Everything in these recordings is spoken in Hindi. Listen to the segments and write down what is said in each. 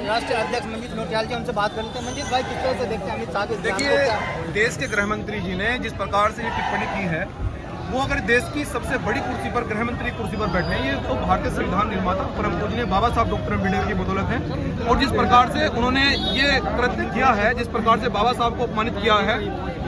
राष्ट्रीय अध्यक्ष मंजीत नौटियाल जी, उनसे बात कर लेते हैं। मंजीत भाई, किस तरह से देखते हैं अमित शाह के? देखिए, देश के गृह मंत्री जी ने जिस प्रकार से ये टिप्पणी की है, वो अगर देश की सबसे बड़ी कुर्सी पर, गृह मंत्री कुर्सी पर बैठे हैं, ये तो भारतीय संविधान निर्माता परम पूजनीय बाबा साहब डॉक्टर अम्बेडकर की बदौलत है। और जिस प्रकार से उन्होंने ये कृत्य किया है, जिस प्रकार से बाबा साहब को अपमानित किया है,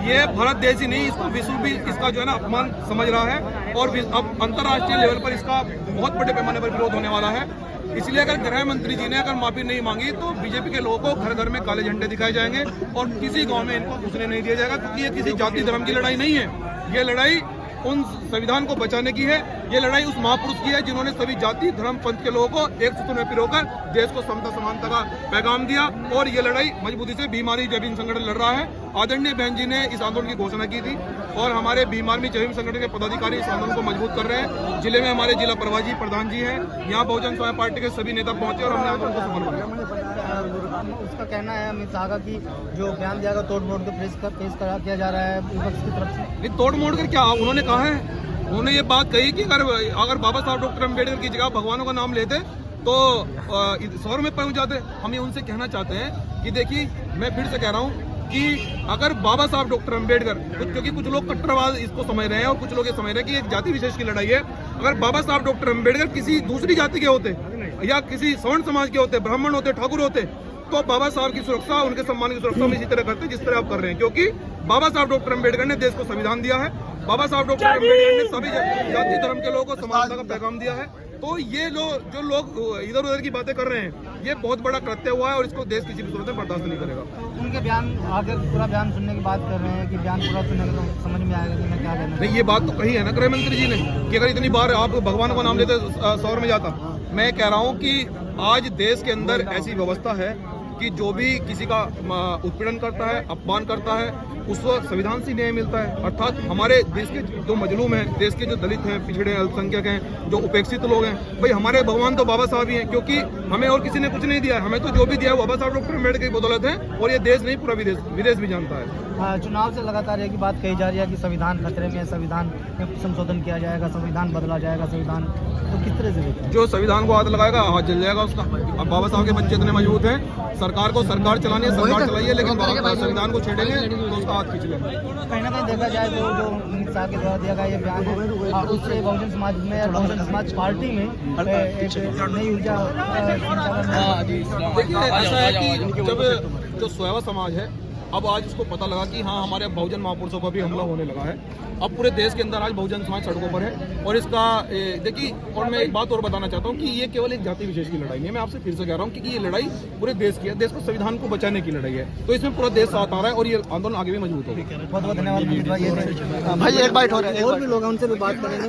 ये भारत देश ही नहीं, इसको विश्व भी इसका जो है ना अपमान समझ रहा है। और अब अंतर्राष्ट्रीय लेवल पर इसका बहुत बड़े पैमाने पर विरोध होने वाला है। इसलिए अगर गृह मंत्री जी ने अगर माफी नहीं मांगी तो बीजेपी के लोगों को घर घर में काले झंडे दिखाए जाएंगे और किसी गांव में इनको घुसने नहीं दिया जाएगा, क्योंकि ये किसी जाति धर्म की लड़ाई नहीं है। ये लड़ाई उन संविधान को बचाने की है। ये लड़ाई उस महापुरुष की है जिन्होंने सभी जाति धर्म पंथ के लोगों को एक सूत्र में पिरोकर देश को समता समानता का पैगाम दिया। और ये लड़ाई मजबूती से भीम आर्मी जय भीम संगठन लड़ रहा है। आदरणीय बहन जी ने इस आंदोलन की घोषणा की थी और हमारे भीम आर्मी जय भीम संगठन के पदाधिकारी इस आंदोलन को मजबूत कर रहे हैं। जिले में हमारे जिला प्रभारी प्रधान जी हैं, यहाँ बहुजन समाज पार्टी के सभी नेता पहुंचे और हमने आंदोलन को सफल बनाया। उसका कहना है अमित शाह का कि जो बयान दिया गया तोड़ मोड़ के पेश किया जा रहा है विपक्ष की तरफ से। तोड़ मोड़ कर क्या उन्होंने कहा है? उन्होंने ये बात कही कि अगर बाबा साहब डॉक्टर अम्बेडकर की जगह भगवानों का नाम लेते तो स्वर्ग में पहुंच जाते। हम ये उनसे कहना चाहते हैं कि देखिए, मैं फिर से कह रहा हूँ कि अगर बाबा साहब डॉक्टर अम्बेडकर, क्योंकि कुछ लोग कट्टरवाद इसको समझ रहे हैं और कुछ लोग ये समझ रहे हैं कि एक जाति विशेष की लड़ाई है। अगर बाबा साहब डॉक्टर अम्बेडकर किसी दूसरी जाति के होते या किसी सवर्ण समाज के होते, ब्राह्मण होते, ठाकुर होते, तो बाबा साहब की सुरक्षा, उनके सम्मान की सुरक्षा में इसी तरह करते जिस तरह आप कर रहे हैं। क्योंकि बाबा साहब डॉक्टर अम्बेडकर ने देश को संविधान दिया है। बाबा साहब डॉक्टर अम्बेडकर ने सभी जाति धर्म के लोगों को समानता का पैगाम दिया है। तो ये जो लोग इधर उधर की बातें कर रहे हैं, ये बहुत बड़ा कृत्य हुआ है और इसको देश किसी भी सूरत में बर्दाश्त नहीं करेगा। उनके बयान आगे पूरा बयान सुनने की बात कर रहे हैं कि बयान पूरा सुनेंगे तो समझ में आएगा कि मैं क्या कहना। नहीं, ये बात तो कही है ना गृह मंत्री जी ने कि अगर इतनी बार आप भगवान का नाम लेते स्वर्ग में जाता। मैं कह रहा हूँ कि आज देश के अंदर ऐसी व्यवस्था है कि जो भी किसी का उत्पीड़न करता है, अपमान करता है, उसको संविधान से न्याय मिलता है। अर्थात हमारे देश के जो मजलूम हैं, देश के जो दलित हैं, पिछड़े अल्पसंख्यक हैं, जो उपेक्षित लोग हैं, भाई हमारे भगवान तो बाबा साहब ही हैं। क्योंकि हमें और किसी ने कुछ नहीं दिया, हमें तो जो भी दिया है बाबा साहब डॉक्टर अम्बेडकर की बदौलत है। और ये देश नहीं, पूरा विदेश भी जानता है। चुनाव से लगातार एक बात कही जा रही है कि संविधान खतरे में, संविधान में संशोधन किया जाएगा, संविधान बदला जाएगा। संविधान तो किस तरह से देखते हैं? जो संविधान को हाथ लगाएगा हाथ जल जाएगा उसका। अब बाबा साहब के बच्चे इतने मजबूत हैं, सरकार को सरकार चलानी है, सरकार चलाइए, लेकिन संविधान को छेड़ेंगे तो उसका हाथ खींच लेंगे। कहीं ना कहीं देखा जाए तो जो अमित शाह के द्वारा दिया गया ये बयान है, उससे बहुजन समाज में, बहुजन समाज पार्टी में एक नई ऊर्जा। देखिए, ऐसा है कि जब जो स्वयं समाज है, अब आज उसको पता लगा कि हाँ, हमारे बहुजन महापुरुषों पर भी हमला होने लगा है। अब पूरे देश के अंदर आज बहुजन समाज सड़कों पर है। और इसका देखिए, और मैं एक बात और बताना चाहता हूँ कि ये केवल एक जाति विशेष की लड़ाई नहीं है। मैं आपसे फिर से कह रहा हूँ कि ये लड़ाई पूरे देश की है, देश को संविधान को बचाने की लड़ाई है। तो इसमें पूरा देश साथ आ रहा है और ये आंदोलन आगे भी मजबूत होगा। बहुत बहुत धन्यवाद भाई। एक बाइट हो रहा है, और भी लोग हैं, उनसे भी बात करेंगे।